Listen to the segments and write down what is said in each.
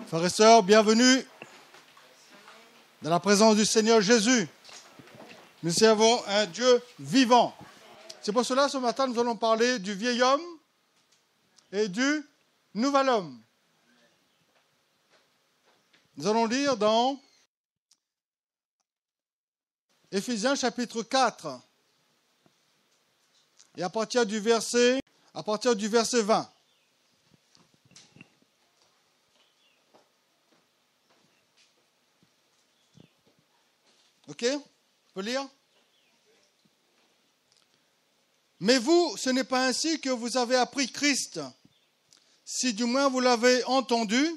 Frères et sœurs, bienvenue dans la présence du Seigneur Jésus. Nous servons un Dieu vivant. C'est pour cela, ce matin, nous allons parler du vieil homme et du nouvel homme. Nous allons lire dans Éphésiens chapitre 4 et à partir du verset 20. Ok? On peut lire? Mais vous, ce n'est pas ainsi que vous avez appris Christ, si du moins vous l'avez entendu,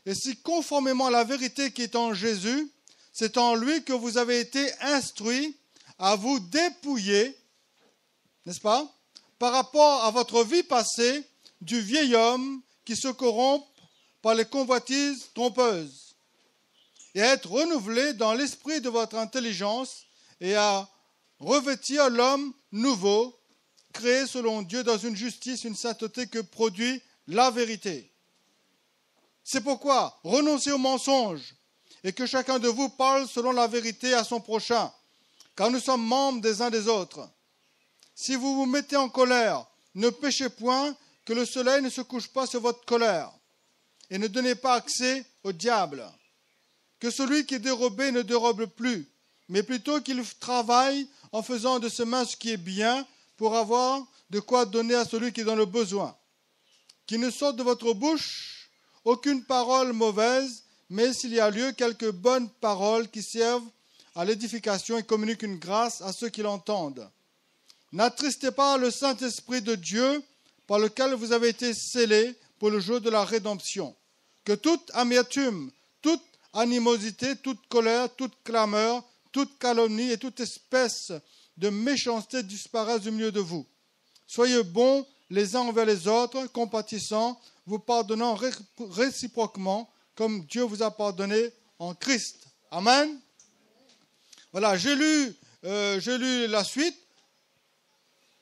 et si conformément à la vérité qui est en Jésus, c'est en lui que vous avez été instruits à vous dépouiller, n'est-ce pas, par rapport à votre vie passée, du vieil homme qui se corrompt par les convoitises trompeuses, et à être renouvelé dans l'esprit de votre intelligence et à revêtir l'homme nouveau, créé selon Dieu dans une justice, une sainteté que produit la vérité. C'est pourquoi renoncez au mensonge et que chacun de vous parle selon la vérité à son prochain, car nous sommes membres des uns des autres. Si vous vous mettez en colère, ne péchez point, que le soleil ne se couche pas sur votre colère, et ne donnez pas accès au diable. Que celui qui est dérobé ne dérobe plus, mais plutôt qu'il travaille en faisant de ses mains ce qui est bien pour avoir de quoi donner à celui qui est dans le besoin. Qu'il ne sorte de votre bouche aucune parole mauvaise, mais s'il y a lieu, quelques bonnes paroles qui servent à l'édification et communiquent une grâce à ceux qui l'entendent. N'attristez pas le Saint-Esprit de Dieu par lequel vous avez été scellés pour le jour de la rédemption. Que toute amertume, toute animosité, toute colère, toute clameur, toute calomnie et toute espèce de méchanceté disparaissent du milieu de vous. Soyez bons les uns envers les autres, compatissants, vous pardonnant réciproquement, comme Dieu vous a pardonné en Christ. Amen. Voilà, j'ai lu la suite,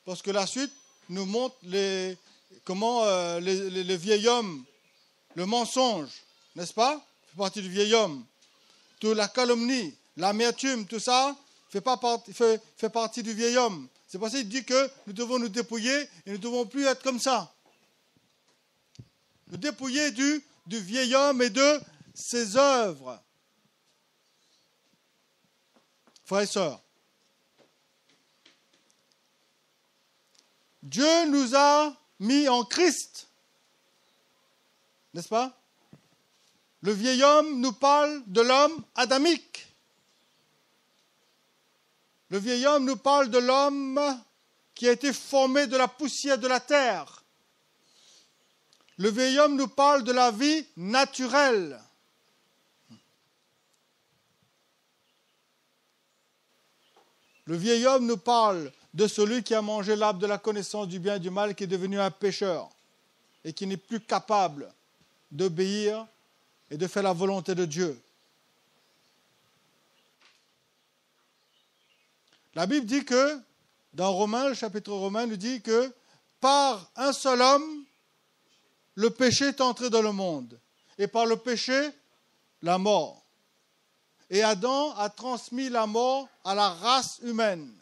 parce que la suite nous montre comment le vieil homme, le mensonge, n'est-ce pas, fait partie du vieil homme. Toute la calomnie, l'amertume, tout ça fait partie du vieil homme. C'est pour ça qu'il dit que nous devons nous dépouiller et nous ne devons plus être comme ça. Nous dépouiller du vieil homme et de ses œuvres. Frères et sœurs, Dieu nous a mis en Christ, n'est-ce pas? Le vieil homme nous parle de l'homme adamique. Le vieil homme nous parle de l'homme qui a été formé de la poussière de la terre. Le vieil homme nous parle de la vie naturelle. Le vieil homme nous parle de celui qui a mangé l'arbre de la connaissance du bien et du mal, qui est devenu un pécheur et qui n'est plus capable d'obéir et de faire la volonté de Dieu. La Bible dit que, dans Romains, le chapitre Romain nous dit que par un seul homme, le péché est entré dans le monde. Et par le péché, la mort. Et Adam a transmis la mort à la race humaine.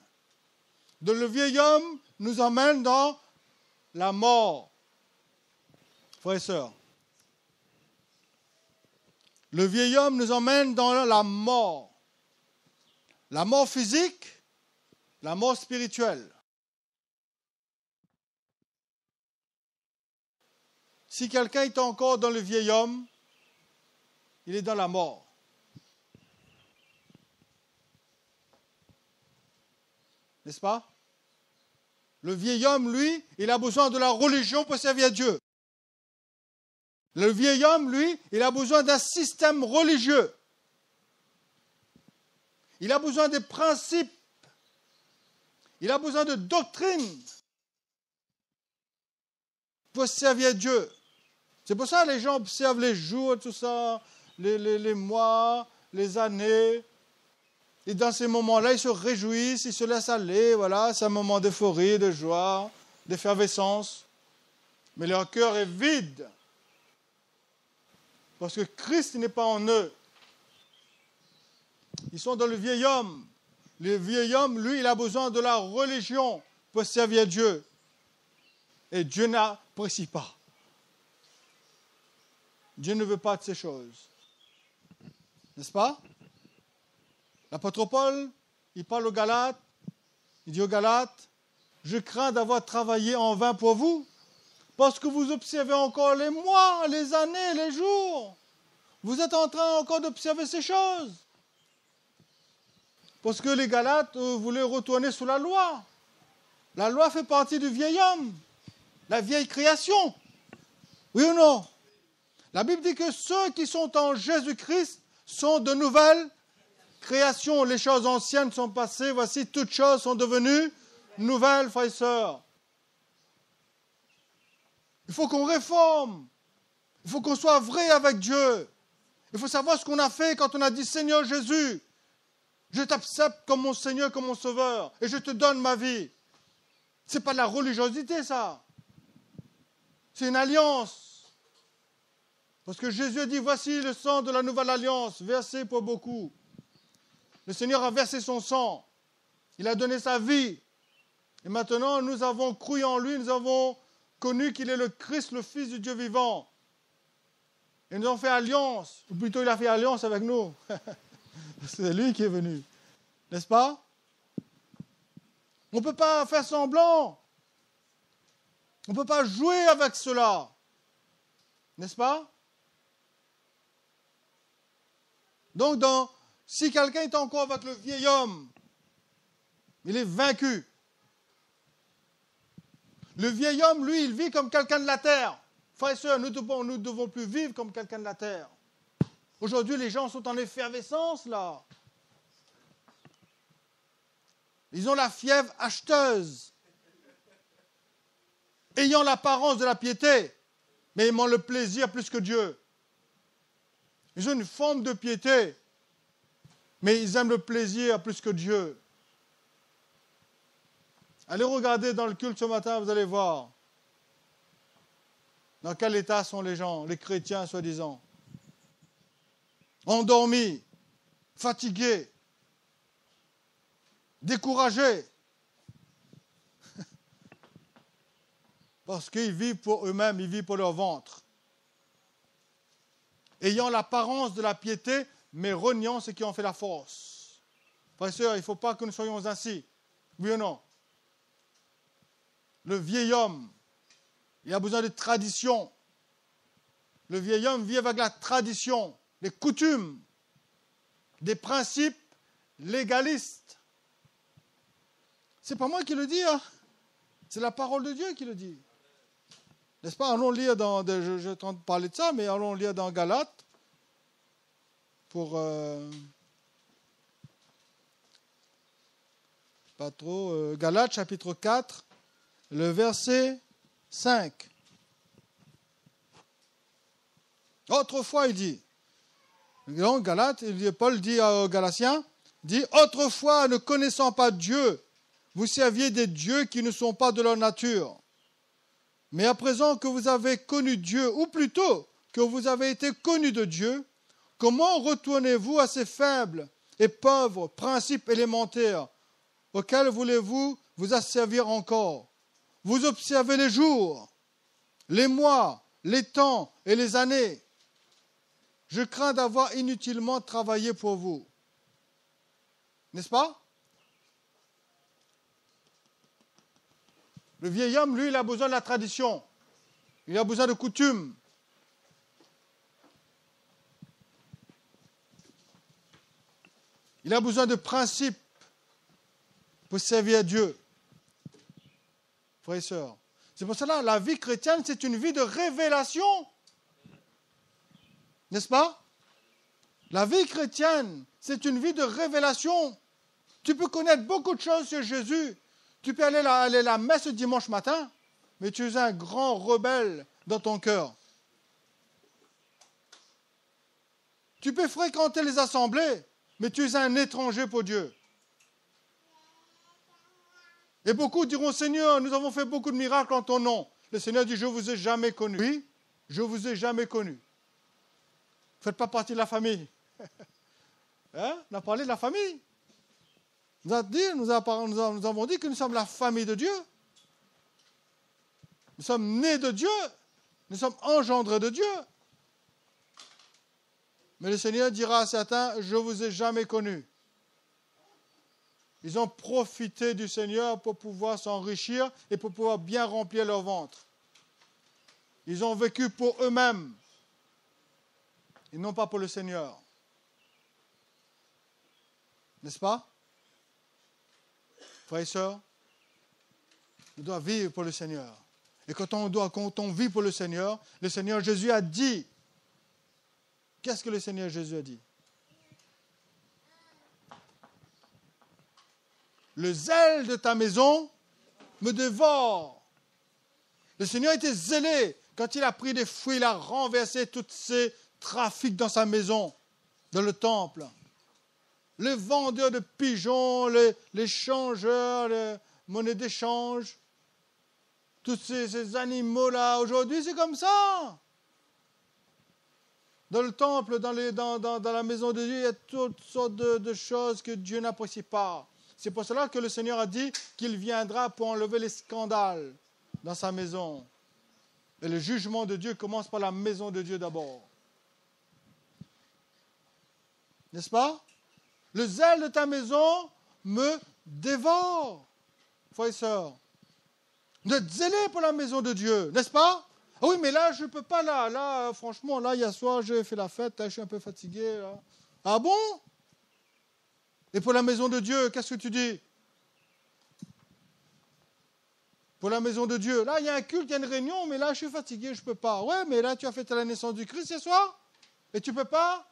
Donc le vieil homme nous emmène dans la mort. Frères et sœurs, le vieil homme nous emmène dans la mort. La mort physique, la mort spirituelle. Si quelqu'un est encore dans le vieil homme, il est dans la mort. N'est-ce pas? Le vieil homme, lui, il a besoin de la religion pour servir Dieu. Le vieil homme, lui, il a besoin d'un système religieux. Il a besoin des principes. Il a besoin de doctrine pour servir Dieu. C'est pour ça que les gens observent les jours, tout ça, les mois, les années. Et dans ces moments-là, ils se réjouissent, ils se laissent aller. Voilà, c'est un moment d'euphorie, de joie, d'effervescence. Mais leur cœur est vide. Parce que Christ n'est pas en eux. Ils sont dans le vieil homme. Le vieil homme, lui, il a besoin de la religion pour servir Dieu. Et Dieu n'apprécie pas. Dieu ne veut pas de ces choses. N'est-ce pas? L'apôtre Paul, il parle aux Galates. Il dit aux Galates, je crains d'avoir travaillé en vain pour vous, parce que vous observez encore les mois, les années, les jours. Vous êtes en train encore d'observer ces choses. Parce que les Galates voulaient retourner sous la loi. La loi fait partie du vieil homme, la vieille création. Oui ou non? La Bible dit que ceux qui sont en Jésus-Christ sont de nouvelles créations. Les choses anciennes sont passées, voici, toutes choses sont devenues nouvelles, frères et sœurs. Il faut qu'on réforme. Il faut qu'on soit vrai avec Dieu. Il faut savoir ce qu'on a fait quand on a dit, Seigneur Jésus, je t'accepte comme mon Seigneur, comme mon Sauveur, et je te donne ma vie. Ce n'est pas de la religiosité, ça. C'est une alliance. Parce que Jésus a dit, voici le sang de la nouvelle alliance, versé pour beaucoup. Le Seigneur a versé son sang. Il a donné sa vie. Et maintenant, nous avons cru en lui, nous avons connu qu'il est le Christ, le Fils du Dieu vivant. Et nous avons fait alliance. Ou plutôt, il a fait alliance avec nous. C'est lui qui est venu. N'est-ce pas? On ne peut pas faire semblant. On ne peut pas jouer avec cela. N'est-ce pas? Donc, si quelqu'un est encore avec le vieil homme, il est vaincu. Le vieil homme, lui, il vit comme quelqu'un de la terre. Frères et sœurs, nous ne devons plus vivre comme quelqu'un de la terre. Aujourd'hui, les gens sont en effervescence, là. Ils ont la fièvre acheteuse. Ayant l'apparence de la piété, mais aimant le plaisir plus que Dieu. Ils ont une forme de piété, mais ils aiment le plaisir plus que Dieu. Allez regarder dans le culte ce matin, vous allez voir dans quel état sont les gens, les chrétiens soi-disant. Endormis, fatigués, découragés. Parce qu'ils vivent pour eux-mêmes, ils vivent pour leur ventre. Ayant l'apparence de la piété, mais reniant ce qui en fait la force. Frères et sœurs, il ne faut pas que nous soyons ainsi. Oui ou non? Le vieil homme, il a besoin de tradition. Le vieil homme vit avec la tradition, les coutumes, des principes légalistes. C'est pas moi qui le dis, hein? C'est la parole de Dieu qui le dit. N'est-ce pas? Allons lire je suis en train de parler de ça, mais allons lire dans Galates pour pas trop Galates chapitre 4, le verset 5. Autrefois, il dit, donc Galates, Paul dit aux Galatiens, dit, autrefois, ne connaissant pas Dieu, vous serviez des dieux qui ne sont pas de leur nature. Mais à présent que vous avez connu Dieu, ou plutôt que vous avez été connus de Dieu, comment retournez-vous à ces faibles et pauvres principes élémentaires auxquels voulez-vous vous asservir encore? Vous observez les jours, les mois, les temps et les années. Je crains d'avoir inutilement travaillé pour vous. N'est-ce pas? Le vieil homme, lui, il a besoin de la tradition. Il a besoin de coutumes. Il a besoin de principes pour servir Dieu. Frères et sœurs. C'est pour cela que la vie chrétienne, c'est une vie de révélation. N'est-ce pas? La vie chrétienne, c'est une vie de révélation. Tu peux connaître beaucoup de choses sur Jésus. Tu peux aller à la messe dimanche matin, mais tu es un grand rebelle dans ton cœur. Tu peux fréquenter les assemblées, mais tu es un étranger pour Dieu. Et beaucoup diront, Seigneur, nous avons fait beaucoup de miracles en ton nom. Le Seigneur dit, je ne vous ai jamais connu. Oui, je ne vous ai jamais connu. faites pas partie de la famille. Hein? On a parlé de la famille. Nous avons dit que nous sommes la famille de Dieu. Nous sommes nés de Dieu. Nous sommes engendrés de Dieu. Mais le Seigneur dira à certains, je ne vous ai jamais connus. Ils ont profité du Seigneur pour pouvoir s'enrichir et pour pouvoir bien remplir leur ventre. Ils ont vécu pour eux-mêmes et non pas pour le Seigneur. N'est-ce pas? Frères et sœurs, on doit vivre pour le Seigneur. Et quand on vit pour le Seigneur Jésus a dit, qu'est-ce que le Seigneur Jésus a dit? Le zèle de ta maison me dévore. Le Seigneur était zélé. Quand il a pris des fruits, il a renversé tous ces trafics dans sa maison, dans le temple. Les vendeurs de pigeons, les changeurs, les monnaies d'échange, tous ces animaux-là. Aujourd'hui, c'est comme ça. Dans le temple, dans la maison de Dieu, il y a toutes sortes de choses que Dieu n'apprécie pas. C'est pour cela que le Seigneur a dit qu'il viendra pour enlever les scandales dans sa maison. Et le jugement de Dieu commence par la maison de Dieu d'abord. N'est-ce pas? Le zèle de ta maison me dévore, frères et sœurs. Vous êtes zélés pour la maison de Dieu, n'est-ce pas? Ah oui, mais là, je ne peux pas, là, franchement, là, hier soir, j'ai fait la fête, là, je suis un peu fatigué. Là. Ah bon? Et pour la maison de Dieu, qu'est-ce que tu dis? Pour la maison de Dieu, là, il y a un culte, il y a une réunion, mais là, je suis fatigué, je ne peux pas. Ouais, mais là, tu as fêté la naissance du Christ hier soir, et tu ne peux pas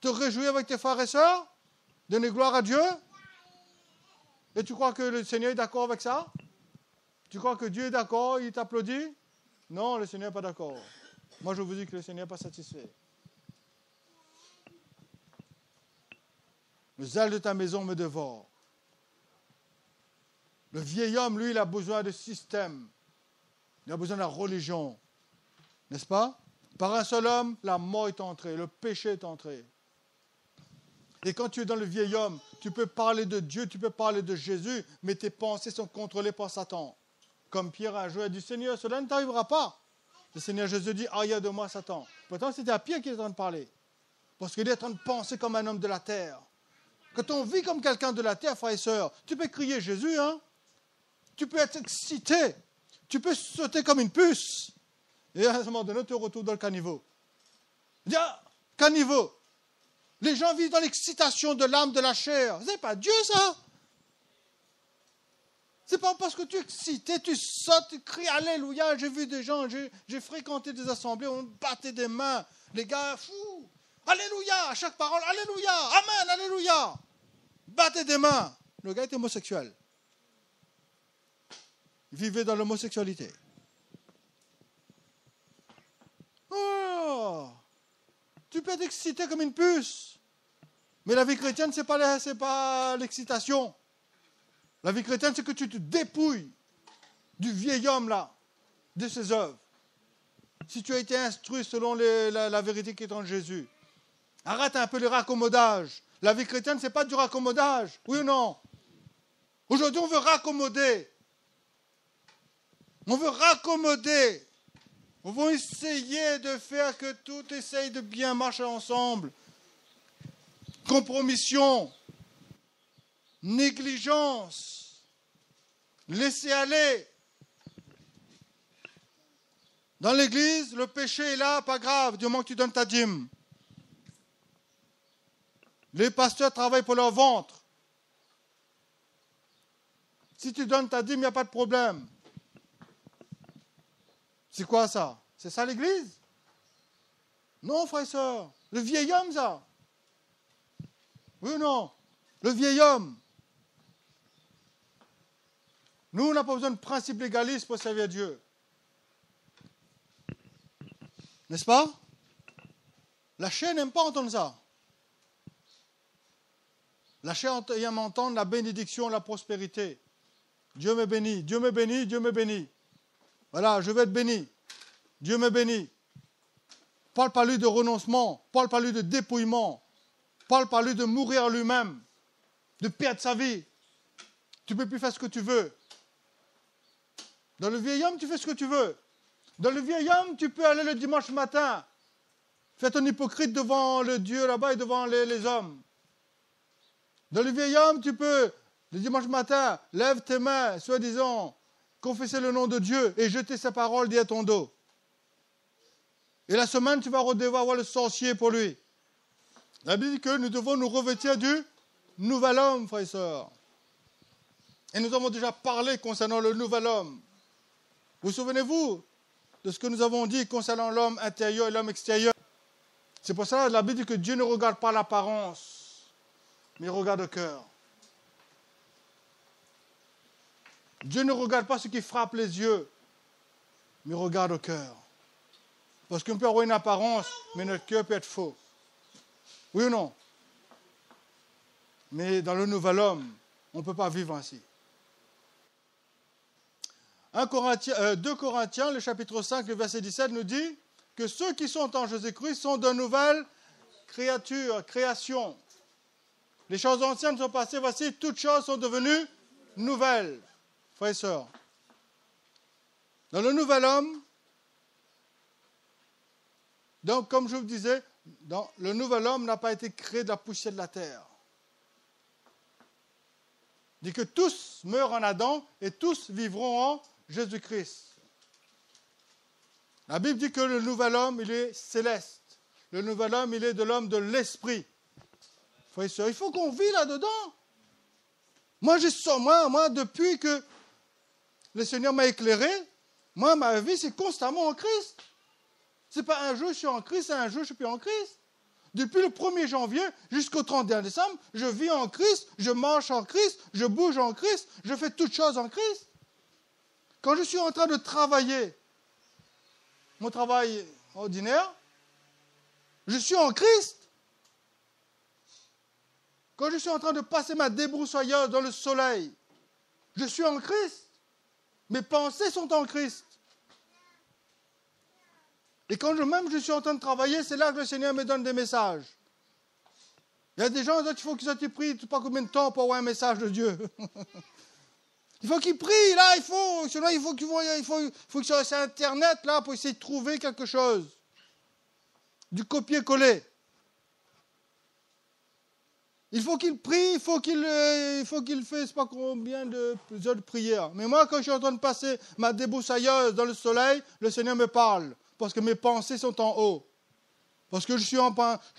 te réjouir avec tes frères et sœurs, donner gloire à Dieu? Et tu crois que le Seigneur est d'accord avec ça? Tu crois que Dieu est d'accord, il t'applaudit? Non, le Seigneur n'est pas d'accord. Moi, je vous dis que le Seigneur n'est pas satisfait. Le zèle de ta maison me dévore. Le vieil homme, lui, il a besoin de système. Il a besoin de la religion. N'est-ce pas? Par un seul homme, la mort est entrée, le péché est entré. Et quand tu es dans le vieil homme, tu peux parler de Dieu, tu peux parler de Jésus, mais tes pensées sont contrôlées par Satan. Comme Pierre a joué, a dit, Seigneur, cela ne t'arrivera pas. Le Seigneur Jésus dit, aïe de moi, Satan. Pourtant, c'était à Pierre qui est en train de parler. Parce qu'il est en train de penser comme un homme de la terre. Quand on vit comme quelqu'un de la terre, frères et sœurs, tu peux crier Jésus, hein? Tu peux être excité. Tu peux sauter comme une puce. Et à un moment donné, tu te retrouves dans le caniveau. Dis, ah, caniveau. Les gens vivent dans l'excitation de l'âme, de la chair. C'est pas Dieu, ça. C'est pas parce que tu es excité, tu sautes, tu cries Alléluia. J'ai vu des gens, j'ai fréquenté des assemblées, on battait des mains. Les gars, fous. Alléluia, à chaque parole, Alléluia, Amen, Alléluia. Battez des mains. Le gars était homosexuel. Il vivait dans l'homosexualité. Oh, tu peux être excité comme une puce. Mais la vie chrétienne, ce n'est pas l'excitation. La vie chrétienne, c'est que tu te dépouilles du vieil homme là, de ses œuvres. Si tu as été instruit selon la vérité qui est en Jésus. Arrête un peu les raccommodages. La vie chrétienne, ce n'est pas du raccommodage. Oui ou non? Aujourd'hui, on veut raccommoder. On veut raccommoder. On veut essayer de faire que tout essaye de bien marcher ensemble. Compromission. Négligence. Laisser aller. Dans l'église, le péché est là, pas grave, du moment que tu donnes ta dîme. Les pasteurs travaillent pour leur ventre. Si tu donnes ta dîme, il n'y a pas de problème. C'est quoi ça? C'est ça l'église? Non, frère et sœur. Le vieil homme, ça. Oui ou non? Le vieil homme. Nous, on n'a pas besoin de principe légaliste pour servir Dieu. N'est-ce pas? La chair n'aime pas entendre ça. La chair aime entendre la bénédiction, la prospérité. Dieu me bénit, Dieu me bénit, Dieu me bénit. Voilà, je vais être béni. Dieu me bénit. Paul parle de renoncement. Paul parle de dépouillement. Paul parle de mourir lui-même, de perdre sa vie. Tu ne peux plus faire ce que tu veux. Dans le vieil homme, tu fais ce que tu veux. Dans le vieil homme, tu peux aller le dimanche matin, faire ton hypocrite devant le Dieu là-bas et devant les hommes. Dans le vieil homme, tu peux, le dimanche matin, lève tes mains, soi-disant, confesser le nom de Dieu et jeter sa parole derrière ton dos. Et la semaine, tu vas devoir voir le sorcier pour lui. La Bible dit que nous devons nous revêtir du nouvel homme, frères et sœurs. Et nous avons déjà parlé concernant le nouvel homme. Vous souvenez-vous de ce que nous avons dit concernant l'homme intérieur et l'homme extérieur? C'est pour ça que la Bible dit que Dieu ne regarde pas l'apparence, mais il regarde le cœur. Dieu ne regarde pas ce qui frappe les yeux, mais il regarde le cœur. Parce qu'on peut avoir une apparence, mais notre cœur peut être faux. Oui ou non? Mais dans le nouvel homme, on ne peut pas vivre ainsi. 2 Corinthiens, le chapitre 5, le verset 17, nous dit que ceux qui sont en Jésus-Christ sont de nouvelles créations. Les choses anciennes sont passées, voici, toutes choses sont devenues nouvelles. Frères et sœurs, dans le nouvel homme, donc comme je vous disais, le nouvel homme n'a pas été créé de la poussière de la terre. Il dit que tous meurent en Adam et tous vivront en Jésus-Christ. La Bible dit que le nouvel homme, il est céleste. Le nouvel homme, il est de l'homme de l'esprit. Frères et sœurs, il faut qu'on vit là-dedans. Moi, depuis que le Seigneur m'a éclairé, moi, ma vie, c'est constamment en Christ. Ce n'est pas un jour je suis en Christ, c'est un jour je ne suis plus en Christ. Depuis le 1er janvier jusqu'au 31 décembre, je vis en Christ, je marche en Christ, je bouge en Christ, je fais toutes choses en Christ. Quand je suis en train de travailler, mon travail ordinaire, je suis en Christ. Quand je suis en train de passer ma débroussailleuse dans le soleil, je suis en Christ. Mes pensées sont en Christ. Et quand je suis en train de travailler, c'est là que le Seigneur me donne des messages. Il y a des gens qui faut qu'ils soient pris, je ne sais pas combien de temps pour avoir un message de Dieu. Il faut qu'ils prient, là, sinon il faut qu'ils soient sur Internet, là, pour essayer de trouver quelque chose. Du copier-coller. Il faut qu'il prie, il faut qu'il fasse pas combien de heures de prière. Mais moi, quand je suis en train de passer ma débroussailleuse dans le soleil, le Seigneur me parle. Parce que mes pensées sont en haut. Parce que je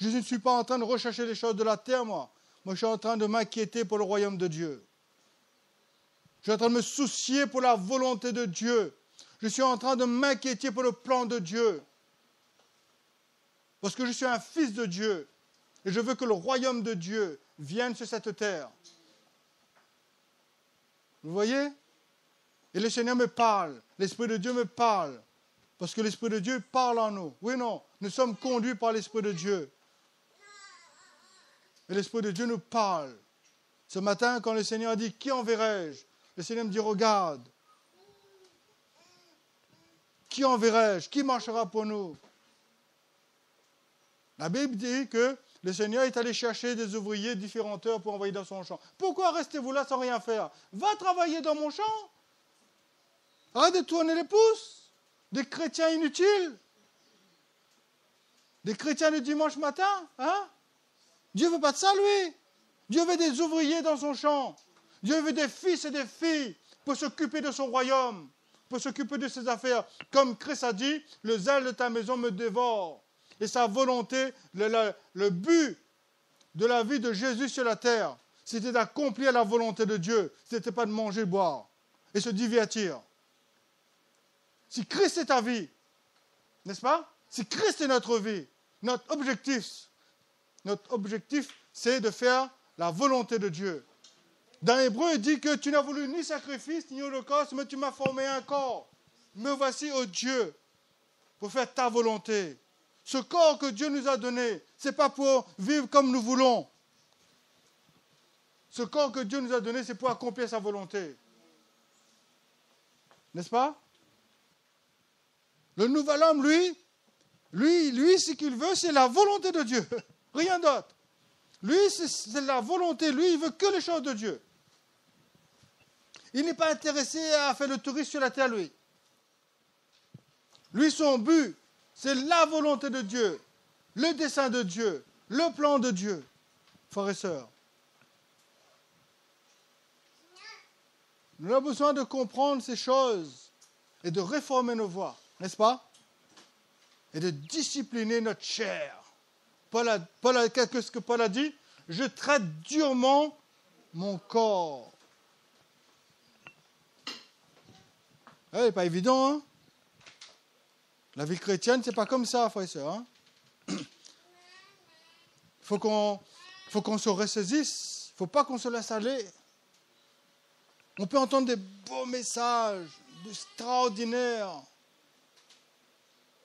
ne suis pas en train de rechercher les choses de la terre, moi. Moi, je suis en train de m'inquiéter pour le royaume de Dieu. Je suis en train de me soucier pour la volonté de Dieu. Je suis en train de m'inquiéter pour le plan de Dieu. Parce que je suis un fils de Dieu. Et je veux que le royaume de Dieu vienne sur cette terre. Vous voyez? Et le Seigneur me parle. L'Esprit de Dieu me parle. Parce que l'Esprit de Dieu parle en nous. Oui, non, nous sommes conduits par l'Esprit de Dieu. Et l'Esprit de Dieu nous parle. Ce matin, quand le Seigneur dit, qui enverrai-je? Le Seigneur me dit, regarde. Qui enverrai-je? Qui marchera pour nous? La Bible dit que le Seigneur est allé chercher des ouvriers de différentes heures pour envoyer dans son champ. Pourquoi restez-vous là sans rien faire? Va travailler dans mon champ. Arrête de tourner les pouces. Des chrétiens inutiles. Des chrétiens le dimanche matin. Hein? Dieu ne veut pas de ça, lui. Dieu veut des ouvriers dans son champ. Dieu veut des fils et des filles pour s'occuper de son royaume, pour s'occuper de ses affaires. Comme Christ a dit, le zèle de ta maison me dévore. Et sa volonté, le but de la vie de Jésus sur la terre, c'était d'accomplir la volonté de Dieu. Ce n'était pas de manger, boire et se divertir. Si Christ est ta vie, n'est-ce pas? Si Christ est notre vie, notre objectif, c'est de faire la volonté de Dieu. Dans Hébreu, il dit que tu n'as voulu ni sacrifice, ni holocauste, mais tu m'as formé un corps. Me voici, ô Dieu, pour faire ta volonté. Ce corps que Dieu nous a donné, ce n'est pas pour vivre comme nous voulons. Ce corps que Dieu nous a donné, c'est pour accomplir sa volonté. N'est-ce pas? Le nouvel homme, lui, Lui, ce qu'il veut, c'est la volonté de Dieu. Rien d'autre. Lui, c'est la volonté. Lui, il veut que les choses de Dieu. Il n'est pas intéressé à faire le touriste sur la terre, lui. Lui, son but, c'est la volonté de Dieu, le dessein de Dieu, le plan de Dieu. Frères et sœurs, nous avons besoin de comprendre ces choses et de réformer nos voies, n'est-ce pas? Et de discipliner notre chair. Qu'est-ce que Paul a dit? Je traite durement mon corps. C'est pas évident, hein? La vie chrétienne, c'est pas comme ça, frères et sœurs. Hein? Faut qu'on se ressaisisse. Il ne faut pas qu'on se laisse aller. On peut entendre des beaux messages, extraordinaires.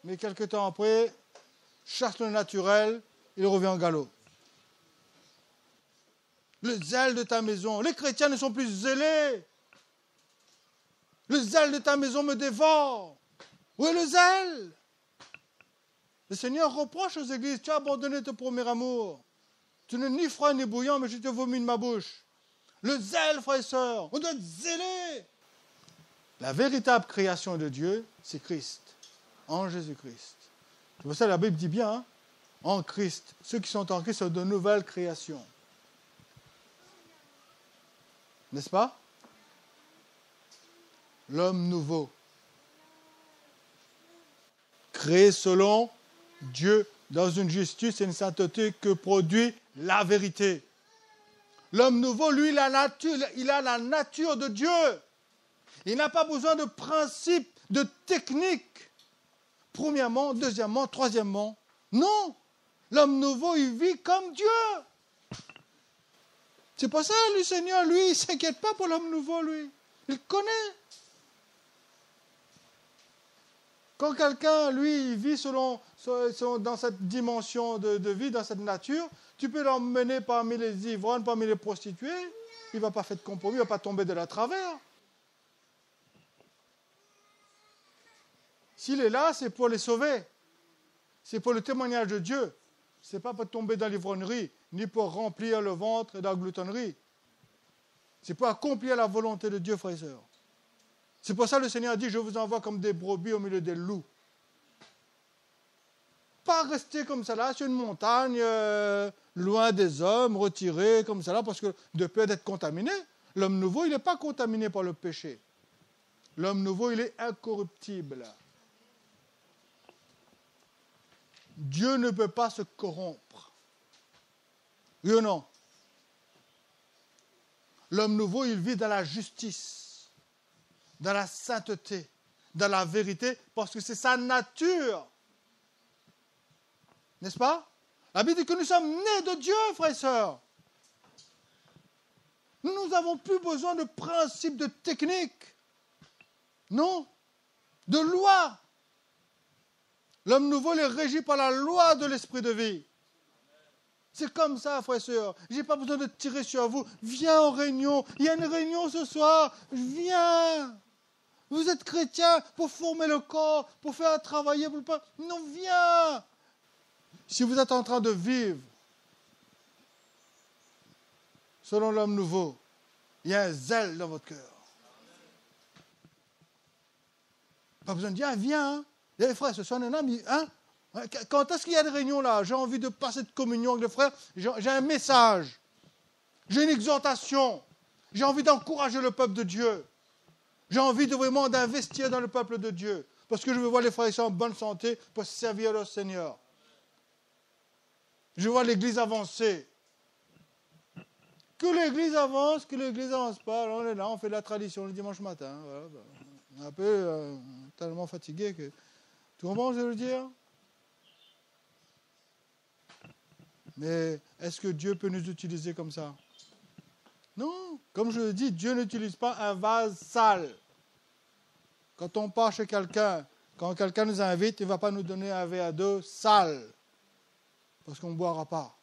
Mais quelque temps après, chasse le naturel, il revient en galop. Le zèle de ta maison. Les chrétiens ne sont plus zélés. Le zèle de ta maison me dévore. Où est le zèle? Le Seigneur reproche aux églises, tu as abandonné ton premier amour. Tu n'es ni froid ni bouillant, mais je te vomis de ma bouche. Le zèle, frères et sœurs, on doit être zélé. La véritable création de Dieu, c'est Christ, en Jésus-Christ. C'est pour ça que la Bible dit bien, hein, en Christ. Ceux qui sont en Christ sont de nouvelles créations. N'est-ce pas? L'homme nouveau. Créé selon Dieu dans une justice et une sainteté que produit la vérité. L'homme nouveau, lui, il a la nature de Dieu. Il n'a pas besoin de principes, de techniques. Premièrement, deuxièmement, troisièmement. Non. L'homme nouveau, il vit comme Dieu. C'est pour ça, le Seigneur, lui, il ne s'inquiète pas pour l'homme nouveau, lui. Il connaît. Quand quelqu'un, lui, il vit dans cette dimension de vie, dans cette nature, tu peux l'emmener parmi les ivrognes, parmi les prostituées, il ne va pas faire de compromis, il ne va pas tomber de la travers. S'il est là, c'est pour les sauver. C'est pour le témoignage de Dieu. Ce n'est pas pour tomber dans l'ivrognerie, ni pour remplir le ventre de la gloutonnerie. C'est pour accomplir la volonté de Dieu, frères et sœurs. C'est pour ça que le Seigneur a dit, je vous envoie comme des brebis au milieu des loups. Pas rester comme ça là, sur une montagne, loin des hommes, retiré comme ça là, parce que de peur d'être contaminé. L'homme nouveau, il n'est pas contaminé par le péché. L'homme nouveau, il est incorruptible. Dieu ne peut pas se corrompre. Oui ou non? L'homme nouveau, il vit dans la justice, dans la sainteté, dans la vérité, parce que c'est sa nature. N'est-ce pas? La Bible dit que nous sommes nés de Dieu, frères et sœurs. Nous n'avons plus besoin de principes, de techniques. Non, de loi. L'homme nouveau il est régi par la loi de l'esprit de vie. C'est comme ça, frères et sœurs. Je n'ai pas besoin de tirer sur vous. Viens en réunion. Il y a une réunion ce soir. Viens. Vous êtes chrétien pour former le corps, pour faire travailler. Non, viens. Si vous êtes en train de vivre selon l'homme nouveau, il y a un zèle dans votre cœur. Pas besoin de dire, viens. Les frères, ce sont un ami. Hein? Quand est-ce qu'il y a des réunions là? J'ai envie de passer de communion avec les frères. J'ai un message. J'ai une exhortation. J'ai envie d'encourager le peuple de Dieu. J'ai envie de vraiment d'investir dans le peuple de Dieu. Parce que je veux voir les frères et sœurs en bonne santé pour servir leur Seigneur. Je vois l'Église avancer. Que l'Église avance, que l'Église n'avance pas. Alors on est là, on fait de la tradition le dimanche matin. Voilà. On est un peu tellement fatigué que... Tu comprends ce que je veux dire? Mais est-ce que Dieu peut nous utiliser comme ça? Non. Comme je le dis, Dieu n'utilise pas un vase sale. Quand on part chez quelqu'un, quand quelqu'un nous invite, il ne va pas nous donner un verre d'eau sale. Parce qu'on ne boira pas.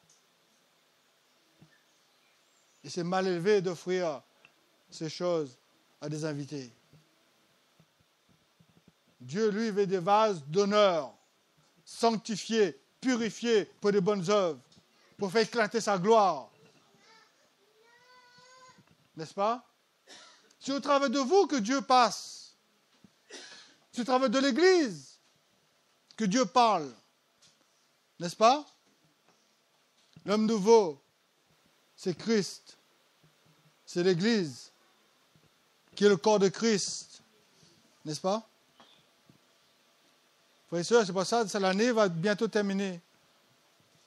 Et c'est mal élevé d'offrir ces choses à des invités. Dieu, lui, veut des vases d'honneur, sanctifiés, purifiés pour de bonnes œuvres, pour faire éclater sa gloire. N'est-ce pas? C'est au travers de vous que Dieu passe. C'est au travers de l'Église que Dieu parle. N'est-ce pas? L'homme nouveau, c'est Christ. C'est l'Église qui est le corps de Christ. N'est-ce pas? Frères et sœurs, c'est pour ça que l'année va bientôt terminer.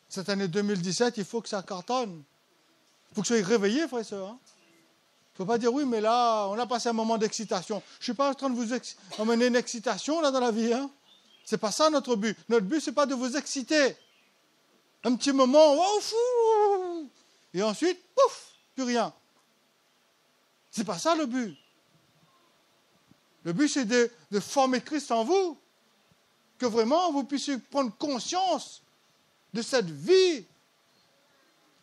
Cette année 2017, il faut que ça cartonne. Il faut que vous soyez réveillés, frères et sœurs. Hein? Il ne faut pas dire, oui, mais là, on a passé un moment d'excitation. Je ne suis pas en train de vous emmener une excitation là dans la vie. Hein? Ce n'est pas ça notre but. Notre but, ce n'est pas de vous exciter. Un petit moment, oh, fou, et ensuite, pouf, plus rien. Ce n'est pas ça le but. Le but, c'est de former Christ en vous. Que vraiment, vous puissiez prendre conscience de cette vie.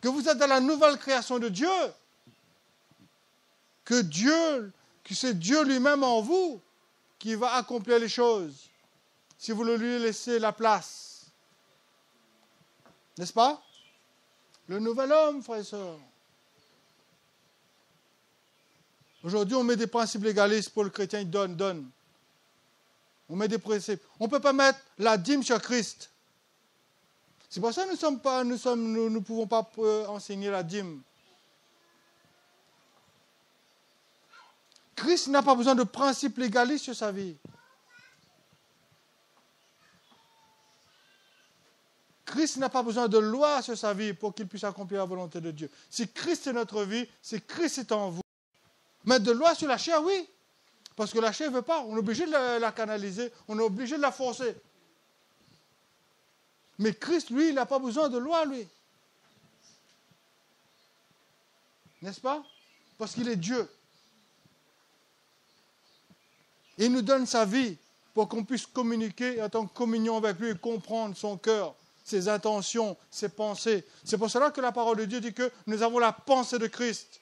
Que vous êtes dans la nouvelle création de Dieu. Que c'est Dieu lui-même en vous qui va accomplir les choses. Si vous lui laissez la place. N'est-ce pas? Le nouvel homme, frères et sœurs. Aujourd'hui, on met des principes légalistes pour le chrétien, il donne. On met des principes. On ne peut pas mettre la dîme sur Christ. C'est pour ça que nous ne pouvons pas enseigner la dîme. Christ n'a pas besoin de principes légalistes sur sa vie. Christ n'a pas besoin de loi sur sa vie pour qu'il puisse accomplir la volonté de Dieu. Si Christ est notre vie, si Christ est en vous. Mettre de loi sur la chair, oui. Parce que la chair ne veut pas. On est obligé de la canaliser. On est obligé de la forcer. Mais Christ, lui, il n'a pas besoin de loi, lui. N'est-ce pas? Parce qu'il est Dieu. Il nous donne sa vie pour qu'on puisse communiquer en tant que communion avec lui et comprendre son cœur, ses intentions, ses pensées. C'est pour cela que la parole de Dieu dit que nous avons la pensée de Christ.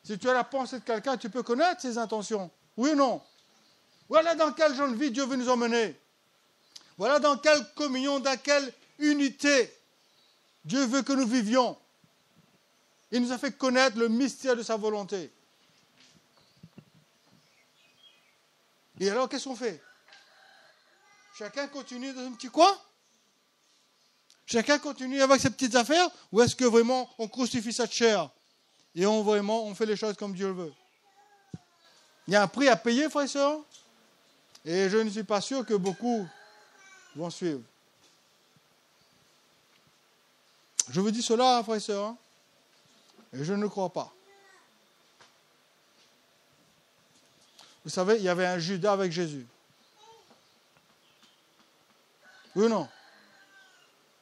Si tu as la pensée de quelqu'un, tu peux connaître ses intentions. Oui ou non? Voilà dans quel genre de vie Dieu veut nous emmener. Voilà dans quelle communion, dans quelle unité Dieu veut que nous vivions. Il nous a fait connaître le mystère de sa volonté. Et alors, qu'est-ce qu'on fait? Chacun continue dans un petit coin? Chacun continue avec ses petites affaires? Ou est-ce que vraiment on crucifie cette chair? Et on fait les choses comme Dieu le veut? Il y a un prix à payer, frères et sœurs. Et je ne suis pas sûr que beaucoup vont suivre. Je vous dis cela, frères et sœurs. Et je ne crois pas. Vous savez, il y avait un Judas avec Jésus. Oui ou non?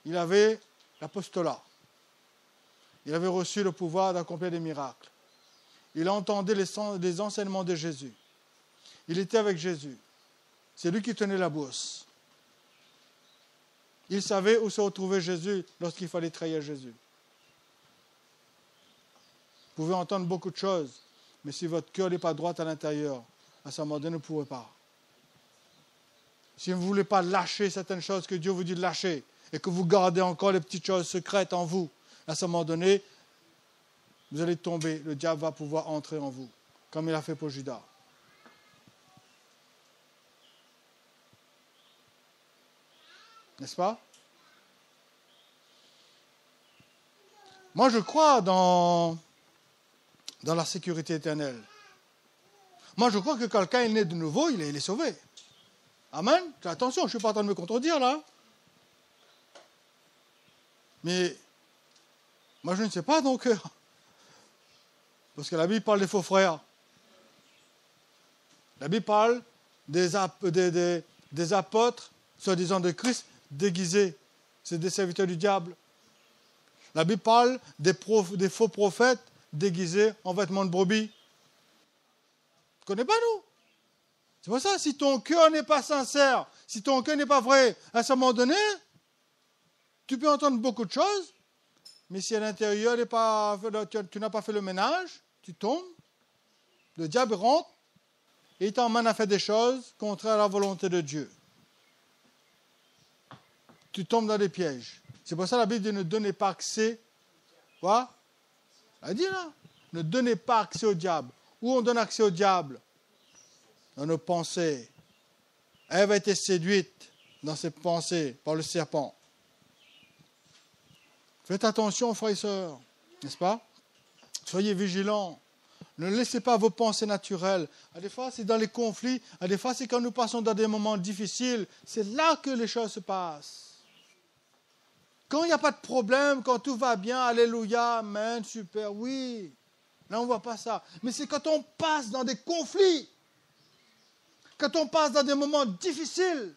Il avait l'apostolat. Il avait reçu le pouvoir d'accomplir des miracles. Il entendait les enseignements de Jésus. Il était avec Jésus. C'est lui qui tenait la bourse. Il savait où se retrouvait Jésus lorsqu'il fallait trahir Jésus. Vous pouvez entendre beaucoup de choses, mais si votre cœur n'est pas droit à l'intérieur, à ce moment donné, vous ne pourrez pas. Si vous ne voulez pas lâcher certaines choses que Dieu vous dit de lâcher, et que vous gardez encore les petites choses secrètes en vous, à ce moment donné, vous allez tomber. Le diable va pouvoir entrer en vous, comme il a fait pour Judas. N'est-ce pas? Moi, je crois dans la sécurité éternelle. Moi, je crois que quelqu'un est né de nouveau, il est sauvé. Amen. Attention, je ne suis pas en train de me contredire là. Mais moi, je ne sais pas dans mon cœur. Parce que la Bible parle des faux frères. La Bible parle des apôtres, soi-disant de Christ, déguisés. C'est des serviteurs du diable. La Bible parle des faux prophètes déguisés en vêtements de brebis. Tu ne connais pas, nous? C'est pour ça, si ton cœur n'est pas sincère, si ton cœur n'est pas vrai, à ce moment donné, tu peux entendre beaucoup de choses, mais si à l'intérieur tu n'as pas fait le ménage, tu tombes, le diable rentre et il t'emmène à faire des choses contraires à la volonté de Dieu. tu tombes dans des pièges. C'est pour ça que la Bible dit ne donnez pas accès. Quoi? Elle dit là, ne donnez pas accès au diable. Où on donne accès au diable? Dans nos pensées. Ève a été séduite dans ses pensées par le serpent. Faites attention, frères et sœurs, n'est-ce pas? Soyez vigilants. Ne laissez pas vos pensées naturelles. À des fois, c'est dans les conflits. À des fois, c'est quand nous passons dans des moments difficiles. C'est là que les choses se passent. Quand il n'y a pas de problème, quand tout va bien, alléluia, amen, super, oui. Là, on ne voit pas ça. Mais c'est quand on passe dans des conflits, quand on passe dans des moments difficiles,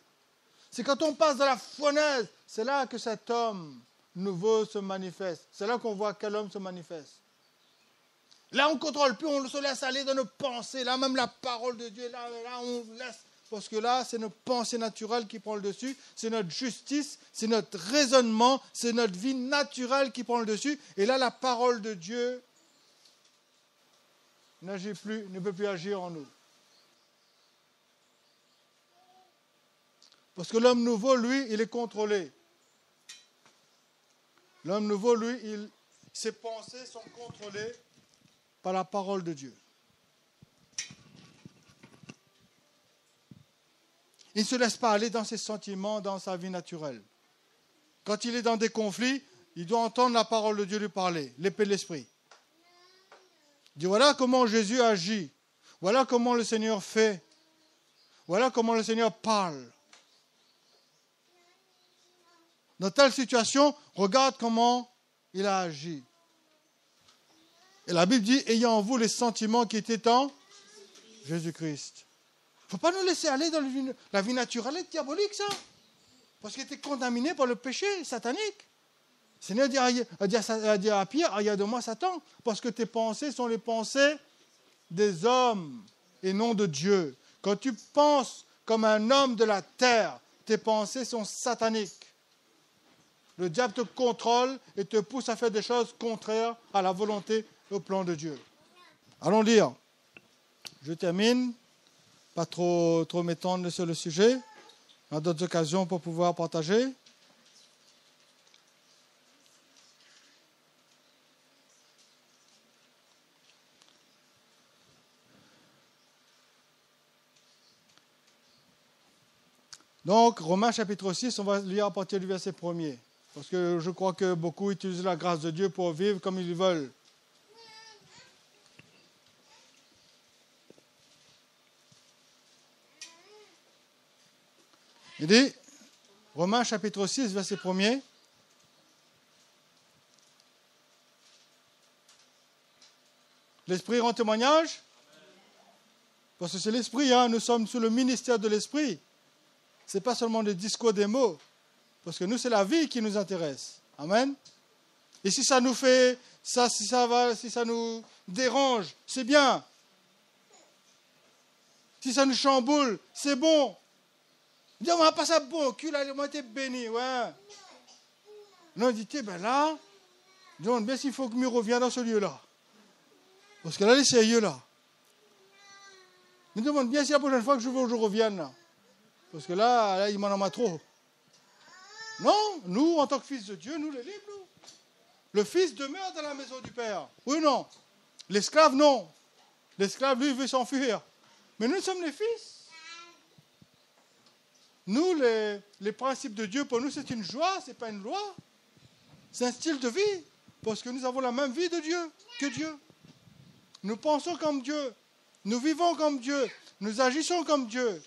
c'est quand on passe dans la fournaise, c'est là que cet homme nouveau se manifeste. C'est là qu'on voit quel homme se manifeste. Là, on ne contrôle plus, on se laisse aller dans nos pensées. Là, même la parole de Dieu, là on laisse. Parce que là, c'est nos pensées naturelles qui prennent le dessus. C'est notre justice, c'est notre raisonnement, c'est notre vie naturelle qui prend le dessus. Et là, la parole de Dieu n'agit plus, ne peut plus agir en nous. Parce que l'homme nouveau, lui, il est contrôlé. L'homme nouveau, lui, ses pensées sont contrôlées par la parole de Dieu. Il ne se laisse pas aller dans ses sentiments, dans sa vie naturelle. Quand il est dans des conflits, il doit entendre la parole de Dieu lui parler, l'épée de l'esprit. Il dit, voilà comment Jésus agit. Voilà comment le Seigneur fait. Voilà comment le Seigneur parle. Dans telle situation, regarde comment il a agi. Et la Bible dit, ayant en vous les sentiments qui étaient en Jésus-Christ. Il ne faut pas nous laisser aller dans la vie naturelle et diabolique, ça. Parce qu'il était contaminé par le péché satanique. Le Seigneur a dit à Pierre, aïe de moi Satan, parce que tes pensées sont les pensées des hommes et non de Dieu. Quand tu penses comme un homme de la terre, tes pensées sont sataniques. Le diable te contrôle et te pousse à faire des choses contraires à la volonté et au plan de Dieu. Allons lire. Je termine. Pas trop m'étendre sur le sujet. On a d'autres occasions pour pouvoir partager. Donc, Romains chapitre 6, on va lire à partir du verset 1er. Parce que je crois que beaucoup utilisent la grâce de Dieu pour vivre comme ils veulent. Il dit, Romains chapitre 6, verset 1er. L'Esprit rend témoignage. Parce que c'est l'Esprit, hein, nous sommes sous le ministère de l'Esprit. Ce n'est pas seulement des discours, des mots. Parce que nous, c'est la vie qui nous intéresse. Amen. Et si ça nous fait, si ça nous dérange, c'est bien. Si ça nous chamboule, c'est bon. On dit, on va passer un bon cul, là, on a été béni, ouais. Non, on dit, ben là, je demande bien s'il faut que je revienne dans ce lieu-là. Parce que là, il est sérieux, là. Je me demande bien si la prochaine fois que je veux, je revienne, là. Parce que là, il m'en a trop. Non, nous, en tant que fils de Dieu, nous les libres, nous. Le fils demeure dans la maison du Père. Oui ou non? L'esclave, non. L'esclave, lui, veut s'enfuir. Mais nous sommes les fils. Nous, les principes de Dieu, pour nous, c'est une joie, ce n'est pas une loi. C'est un style de vie. Parce que nous avons la même vie de Dieu que Dieu. Nous pensons comme Dieu. Nous vivons comme Dieu. Nous agissons comme Dieu.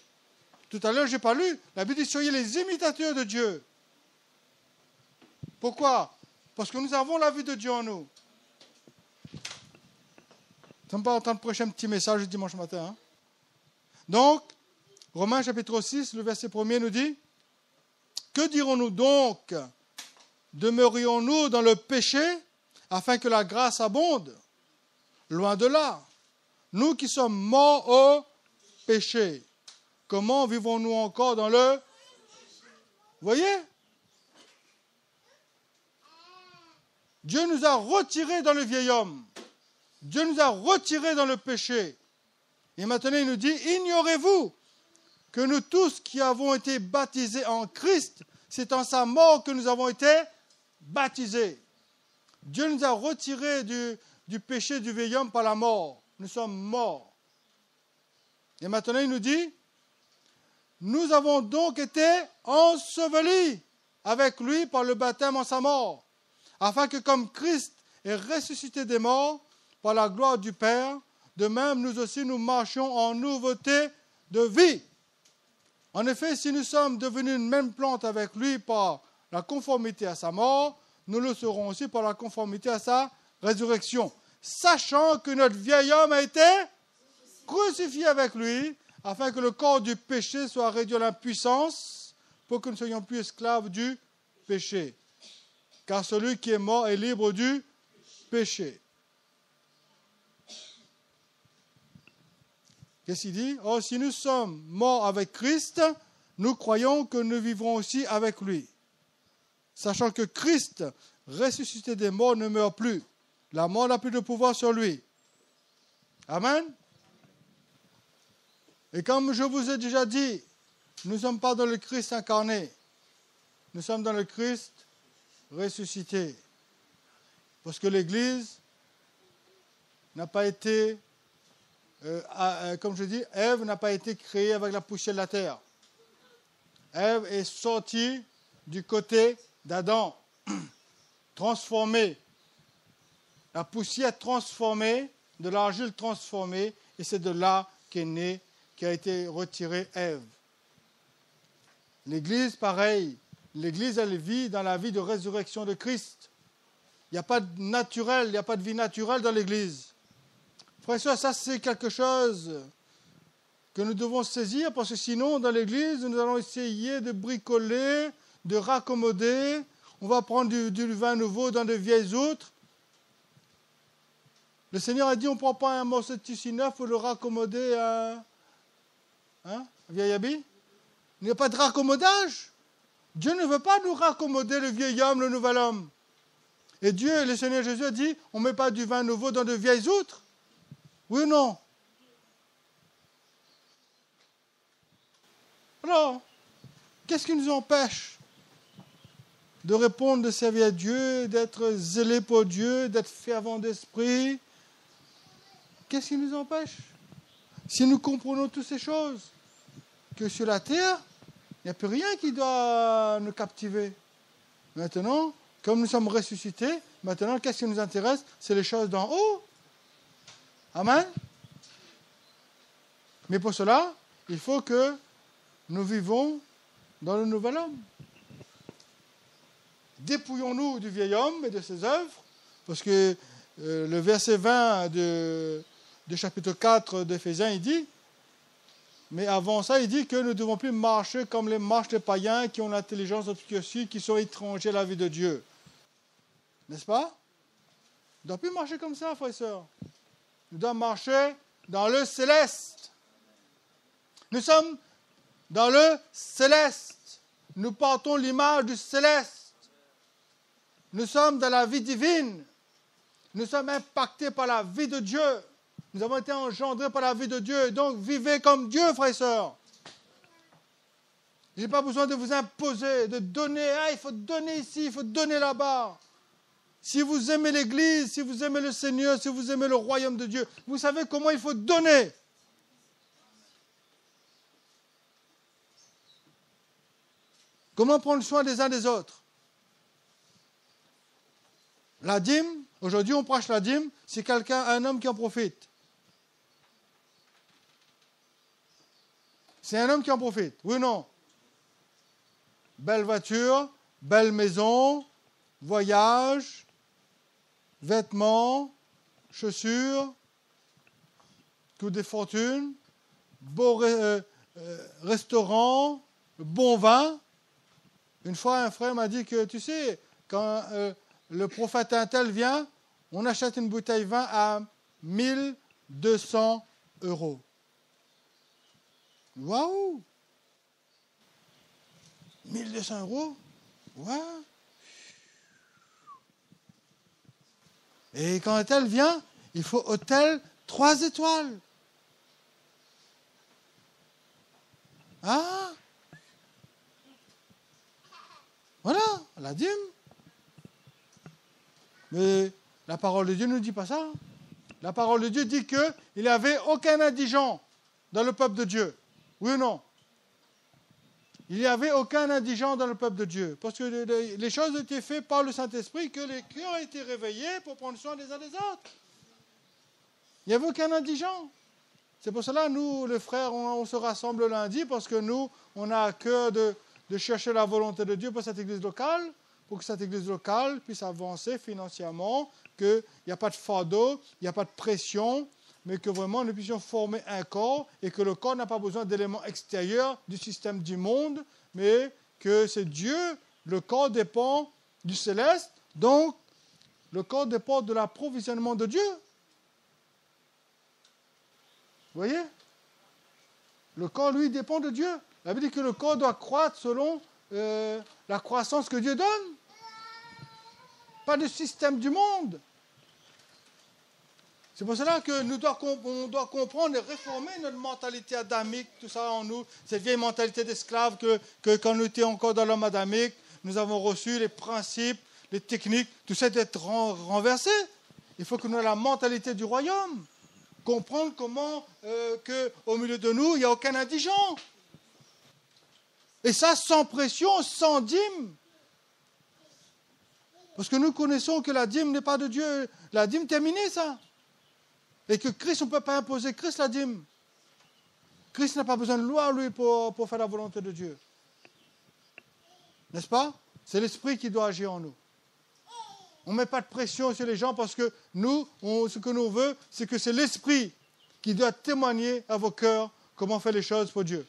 Tout à l'heure, je n'ai pas lu. La Bible dit, soyez les imitateurs de Dieu. Pourquoi? Parce que nous avons la vie de Dieu en nous. Nous ne sommes pas en train de prêcher un petit message dimanche matin. Hein? Donc, Romains chapitre 6, le verset 1er nous dit, que dirons-nous donc? Demeurions-nous dans le péché afin que la grâce abonde? Loin de là. Nous qui sommes morts au péché, comment vivons-nous encore dans le... Vous voyez? Dieu nous a retirés dans le vieil homme. Dieu nous a retirés dans le péché. Et maintenant, il nous dit, ignorez-vous que nous tous qui avons été baptisés en Christ c'est en sa mort que nous avons été baptisés. Dieu nous a retirés du péché du vieil homme par la mort. Nous sommes morts. Et maintenant, il nous dit, nous avons donc été ensevelis avec lui par le baptême en sa mort, afin que comme Christ est ressuscité des morts par la gloire du Père, de même nous aussi nous marchions en nouveauté de vie. En effet, si nous sommes devenus une même plante avec lui par la conformité à sa mort, nous le serons aussi par la conformité à sa résurrection, sachant que notre vieil homme a été crucifié avec lui, afin que le corps du péché soit réduit à l'impuissance, pour que nous ne soyons plus esclaves du péché. Car celui qui est mort est libre du péché. Qu'est-ce qu'il dit? Oh, si nous sommes morts avec Christ, nous croyons que nous vivrons aussi avec lui. Sachant que Christ, ressuscité des morts, ne meurt plus. La mort n'a plus de pouvoir sur lui. Amen. Et comme je vous ai déjà dit, nous ne sommes pas dans le Christ incarné. Nous sommes dans le Christ ressuscité. Parce que l'Église n'a pas été, comme je dis, Ève n'a pas été créée avec la poussière de la terre. Ève est sortie du côté d'Adam, transformée. La poussière transformée, de l'argile transformée, et c'est de là qu'est née, qui a été retirée Ève. L'Église, pareil. L'Église, elle vit dans la vie de résurrection de Christ. Il n'y a pas de naturel, il n'y a pas de vie naturelle dans l'Église. Frères et sœurs, ça c'est quelque chose que nous devons saisir, parce que sinon, dans l'Église, nous allons essayer de bricoler, de raccommoder. On va prendre du vin nouveau dans de vieilles outres. Le Seigneur a dit, on ne prend pas un morceau de tissu neuf pour le raccommoder à un vieil habit. Il n'y a pas de raccommodage. Dieu ne veut pas nous raccommoder le vieil homme, le nouvel homme. Et Dieu, le Seigneur Jésus a dit, on ne met pas du vin nouveau dans de vieilles outres. Oui ou non? Alors, qu'est-ce qui nous empêche de répondre, de servir à Dieu, d'être zélé pour Dieu, d'être fervent d'esprit? Qu'est-ce qui nous empêche? Si nous comprenons toutes ces choses, que sur la terre, il n'y a plus rien qui doit nous captiver. Maintenant, comme nous sommes ressuscités, maintenant, qu'est-ce qui nous intéresse? C'est les choses d'en haut. Amen. Mais pour cela, il faut que nous vivons dans le nouvel homme. Dépouillons-nous du vieil homme et de ses œuvres, parce que le verset 20 de chapitre 4 d'Éphésiens, il dit, mais avant ça, il dit que nous ne devons plus marcher comme les marches des païens qui ont l'intelligence obscurcie, qui sont étrangers à la vie de Dieu. N'est-ce pas? On ne doit plus marcher comme ça, frères et sœurs. Nous devons marcher dans le céleste. Nous sommes dans le céleste. Nous portons l'image du céleste. Nous sommes dans la vie divine. Nous sommes impactés par la vie de Dieu. Nous avons été engendrés par la vie de Dieu. Donc, vivez comme Dieu, frères et sœurs. Je n'ai pas besoin de vous imposer, de donner. Ah, il faut donner ici, il faut donner là-bas. Si vous aimez l'Église, si vous aimez le Seigneur, si vous aimez le royaume de Dieu, vous savez comment il faut donner. Comment prendre soin des uns des autres. La dîme, aujourd'hui on prêche la dîme, c'est un homme qui en profite. C'est un homme qui en profite, oui ou non? Belle voiture, belle maison, voyage, vêtements, chaussures, coûte des fortunes, beau restaurant, bon vin. Une fois, un frère m'a dit que, tu sais, quand le prophète Intel vient, on achète une bouteille de vin à 1200 €. Waouh! 1200 €? Ouais. Et quand Intel vient, il faut hôtel 3 étoiles. Ah! La dîme. Mais la parole de Dieu ne dit pas ça. La parole de Dieu dit qu'il n'y avait aucun indigent dans le peuple de Dieu. Oui ou non? Il n'y avait aucun indigent dans le peuple de Dieu. Parce que les choses étaient faites par le Saint-Esprit, que les cœurs étaient réveillés pour prendre soin des uns des autres. Il n'y avait aucun indigent. C'est pour cela, nous, les frères, on se rassemble lundi, parce que nous, on a à cœur de chercher la volonté de Dieu pour cette église locale, pour que cette église locale puisse avancer financièrement, qu'il n'y a pas de fardeau, il n'y a pas de pression, mais que vraiment nous puissions former un corps et que le corps n'a pas besoin d'éléments extérieurs du système du monde, mais que c'est Dieu, le corps dépend du céleste, donc le corps dépend de l'approvisionnement de Dieu. Vous voyez? Le corps, lui, dépend de Dieu. Ça veut dire que le corps doit croître selon la croissance que Dieu donne. Pas de système du monde. C'est pour cela que on doit comprendre et réformer notre mentalité adamique, tout ça en nous, cette vieille mentalité d'esclave que quand nous étions encore dans l'homme adamique, nous avons reçu les principes, les techniques, tout ça doit être renversé. Il faut que nous ayons la mentalité du royaume. Comprendre comment qu'au milieu de nous, il n'y a aucun indigent. Et ça, sans pression, sans dîme. Parce que nous connaissons que la dîme n'est pas de Dieu. La dîme terminée, ça. Et que Christ, on ne peut pas imposer Christ la dîme. Christ n'a pas besoin de loi, lui, pour faire la volonté de Dieu. N'est-ce pas? C'est l'Esprit qui doit agir en nous. On ne met pas de pression sur les gens parce que nous, ce que nous voulons, c'est que c'est l'Esprit qui doit témoigner à vos cœurs comment faire les choses pour Dieu.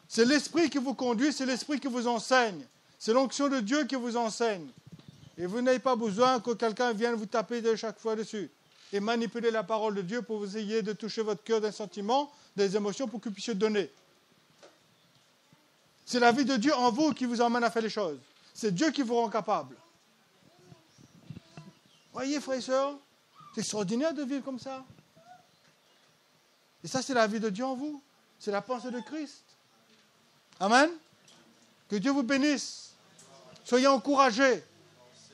C'est l'Esprit qui vous conduit, c'est l'Esprit qui vous enseigne. C'est l'onction de Dieu qui vous enseigne. Et vous n'avez pas besoin que quelqu'un vienne vous taper de chaque fois dessus et manipuler la parole de Dieu pour vous essayer de toucher votre cœur d'un sentiment, des émotions pour que vous puissiez donner. C'est la vie de Dieu en vous qui vous emmène à faire les choses. C'est Dieu qui vous rend capable. Voyez, frères et sœurs, c'est extraordinaire de vivre comme ça. Et ça, c'est la vie de Dieu en vous. C'est la pensée de Christ. Amen. Que Dieu vous bénisse. Soyez encouragés.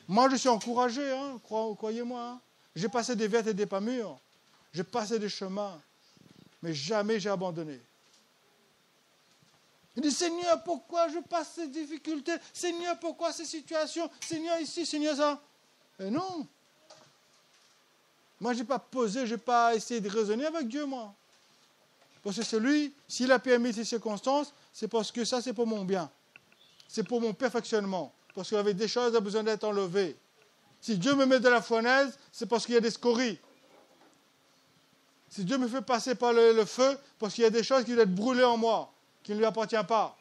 Moi, je suis encouragé, hein, croyez-moi. Hein. J'ai passé des vertes et des pas mûres. J'ai passé des chemins. Mais jamais j'ai abandonné. Il dit, Seigneur, pourquoi je passe ces difficultés? Seigneur, pourquoi ces situations? Seigneur, ici, Seigneur, ça. Et non. Moi, je n'ai pas posé, je n'ai pas essayé de raisonner avec Dieu, moi. Parce que c'est lui, s'il a permis ces circonstances, c'est parce que ça, c'est pour mon bien. C'est pour mon perfectionnement. Parce qu'il y avait des choses qui ont besoin d'être enlevées. Si Dieu me met de la fournaise, c'est parce qu'il y a des scories. Si Dieu me fait passer par le feu, parce qu'il y a des choses qui doivent être brûlées en moi, qui ne lui appartiennent pas.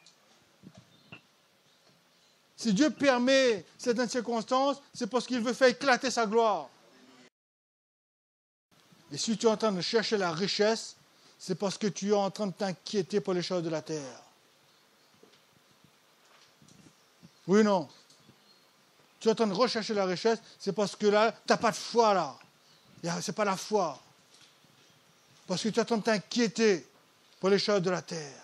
Si Dieu permet certaines circonstances, c'est parce qu'il veut faire éclater sa gloire. Et si tu es en train de chercher la richesse, c'est parce que tu es en train de t'inquiéter pour les choses de la terre. Oui ou non? Tu es en train de rechercher la richesse, c'est parce que là, tu n'as pas de foi là. Ce n'est pas la foi. Parce que tu es en train de t'inquiéter pour les choses de la terre.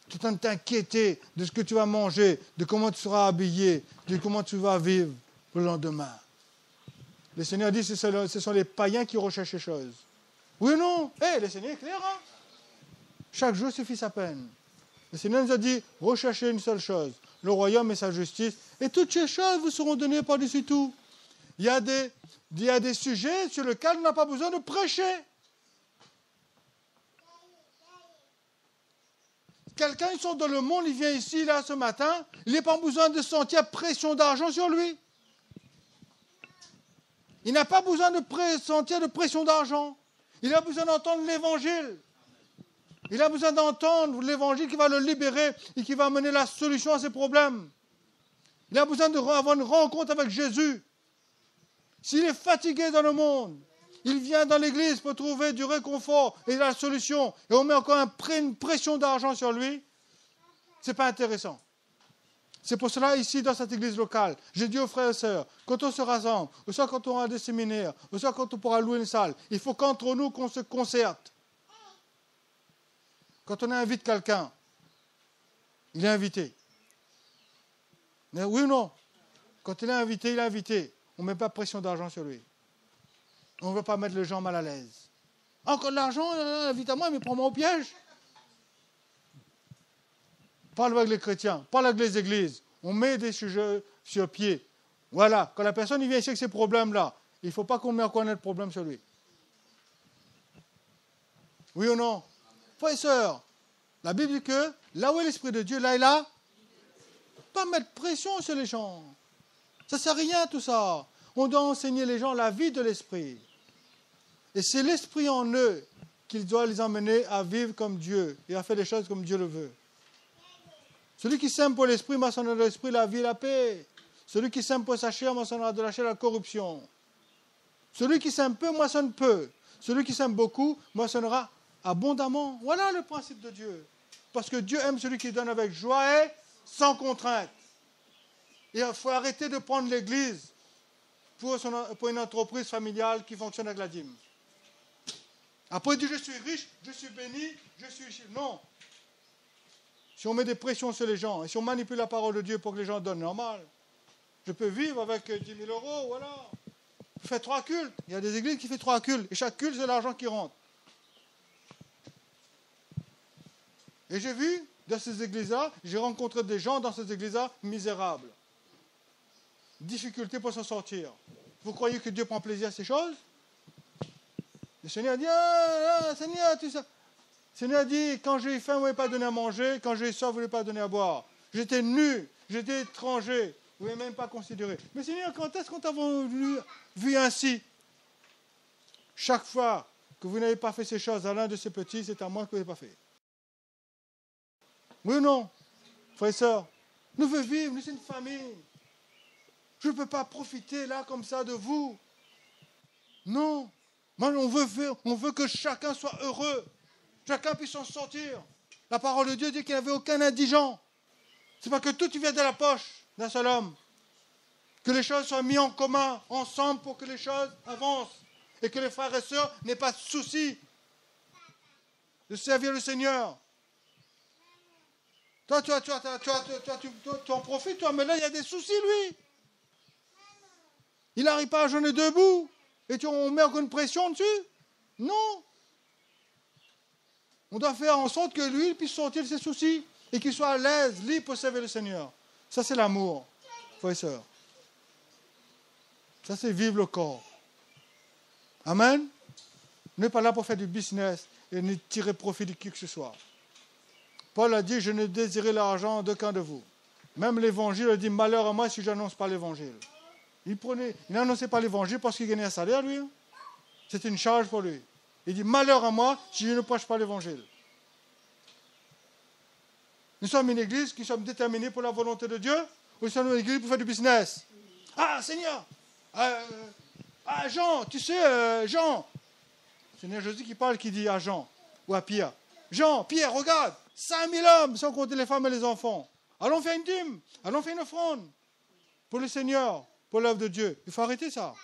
Tu es en train de t'inquiéter de ce que tu vas manger, de comment tu seras habillé, de comment tu vas vivre le lendemain. Le Seigneur dit que ce sont les païens qui recherchent ces choses. Oui ou non? Le Seigneur est clair, hein? Chaque jour suffit sa peine. Le Seigneur nous a dit, recherchez une seule chose, le royaume et sa justice, et toutes ces choses vous seront données par-dessus tout. Il y a des sujets sur lesquels on n'a pas besoin de prêcher. Quelqu'un, il sort dans le monde, il vient ici, là, ce matin, il n'a pas besoin de sentir pression d'argent sur lui. Il n'a pas besoin de sentir de pression d'argent. Il a besoin d'entendre l'évangile. Il a besoin d'entendre l'évangile qui va le libérer et qui va amener la solution à ses problèmes. Il a besoin d'avoir une rencontre avec Jésus. S'il est fatigué dans le monde, il vient dans l'église pour trouver du réconfort et la solution. Et on met encore une pression d'argent sur lui. Ce n'est pas intéressant. C'est pour cela, ici, dans cette église locale, j'ai dit aux frères et sœurs, quand on se rassemble, ou soit quand on aura des séminaires, ou soit quand on pourra louer une salle, il faut qu'entre nous, qu'on se concerte. Quand on invite quelqu'un, il est invité. Mais oui ou non? Quand il est invité, il est invité. On ne met pas de pression d'argent sur lui. On ne veut pas mettre les gens mal à l'aise. Encore de l'argent, invite à moi, mais prends-moi au piège. Parle avec les chrétiens, parle avec les églises. On met des sujets sur pied. Voilà, quand la personne vient ici avec ces problèmes-là, il ne faut pas qu'on mette encore un autre problème sur lui. Oui ou non? Frères et sœurs, la Bible dit que là où est l'Esprit de Dieu, là et là, pas mettre pression sur les gens. Ça ne sert à rien tout ça. On doit enseigner les gens la vie de l'Esprit. Et c'est l'Esprit en eux qui doit les emmener à vivre comme Dieu et à faire des choses comme Dieu le veut. Celui qui sème pour l'Esprit moissonnera de l'Esprit la vie et la paix. Celui qui sème pour sa chair moissonnera de la chair la corruption. Celui qui sème peu moissonne peu. Celui qui sème beaucoup moissonnera abondamment. Voilà le principe de Dieu. Parce que Dieu aime celui qui donne avec joie et sans contrainte. Et il faut arrêter de prendre l'Église pour une entreprise familiale qui fonctionne avec la dîme. Après, il dit, je suis riche, je suis béni, je suis riche. Non. Si on met des pressions sur les gens, et si on manipule la parole de Dieu pour que les gens donnent, normal. Je peux vivre avec 10 000 euros, voilà. Je fais 3 cultes. Il y a des églises qui font 3 cultes. Et chaque culte, c'est l'argent qui rentre. Et j'ai vu, dans ces églises-là, j'ai rencontré des gens dans ces églises-là misérables. Difficulté pour s'en sortir. Vous croyez que Dieu prend plaisir à ces choses? Le Seigneur dit, Seigneur, tu sais. Le Seigneur dit, quand j'ai faim, vous ne m'avez pas donné à manger. Quand j'ai soif, vous ne m'avez pas donné à boire. J'étais nu, j'étais étranger. Vous ne m'avez même pas considéré. Mais Seigneur, quand est-ce qu'on t'a vu ainsi? Chaque fois que vous n'avez pas fait ces choses à l'un de ces petits, c'est à moi que vous n'avez pas fait. Oui ou non, frères et sœurs? Nous voulons vivre, nous sommes une famille. Je ne peux pas profiter là comme ça de vous. Non. Moi, on veut que chacun soit heureux. Chacun puisse s'en sortir. La parole de Dieu dit qu'il n'y avait aucun indigent. Ce n'est pas que tout vient de la poche d'un seul homme. Que les choses soient mises en commun, ensemble, pour que les choses avancent. Et que les frères et sœurs n'aient pas de soucis de servir le Seigneur. Toi, tu en profites, toi, mais là, il y a des soucis, lui. Il n'arrive pas à jeûner debout. Et on met encore une pression dessus? Non. On doit faire en sorte que lui puisse sortir de ses soucis et qu'il soit à l'aise, libre pour servir le Seigneur. Ça, c'est l'amour, frères et sœurs. Ça, c'est vivre le corps. Amen. On n'est pas là pour faire du business et ne tirer profit de qui que ce soit. Paul a dit, je ne désirais l'argent d'aucun de vous. Même l'évangile a dit, malheur à moi si je n'annonce pas l'évangile. Il n'annonçait pas l'évangile parce qu'il gagnait un salaire, lui. C'était une charge pour lui. Il dit, malheur à moi si je ne prêche pas l'évangile. Nous sommes une église qui sommes déterminés pour la volonté de Dieu, ou nous sommes une église pour faire du business. Ah, Seigneur, Jean, tu sais, Jean. Seigneur Jésus qui parle, qui dit à Jean, ou à Pierre. Jean, Pierre, regarde, 5000 hommes, sans compter les femmes et les enfants. Allons faire une dîme, allons faire une offrande pour le Seigneur, pour l'œuvre de Dieu. Il faut arrêter ça.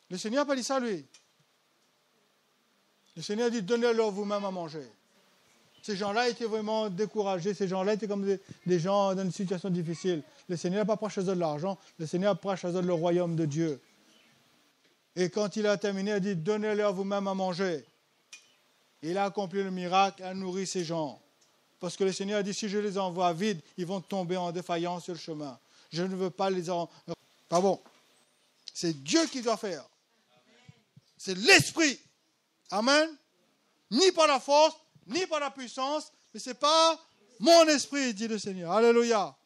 Le Seigneur n'a pas dit ça, lui. Le Seigneur dit, donnez-leur vous-même à manger. Ces gens-là étaient vraiment découragés. Ces gens-là étaient comme des gens dans une situation difficile. Le Seigneur n'a pas pris chez eux de l'argent. Le Seigneur a pris chez eux le royaume de Dieu. Et quand il a terminé, il a dit, donnez-leur vous-même à manger. Il a accompli le miracle, a nourri ces gens. Parce que le Seigneur a dit, si je les envoie vides, ils vont tomber en défaillance sur le chemin. Je ne veux pas les en... Pardon. C'est Dieu qui doit faire. C'est l'Esprit. Amen. Ni par la force, ni par la puissance, mais ce n'est pas mon esprit, dit le Seigneur. Alléluia.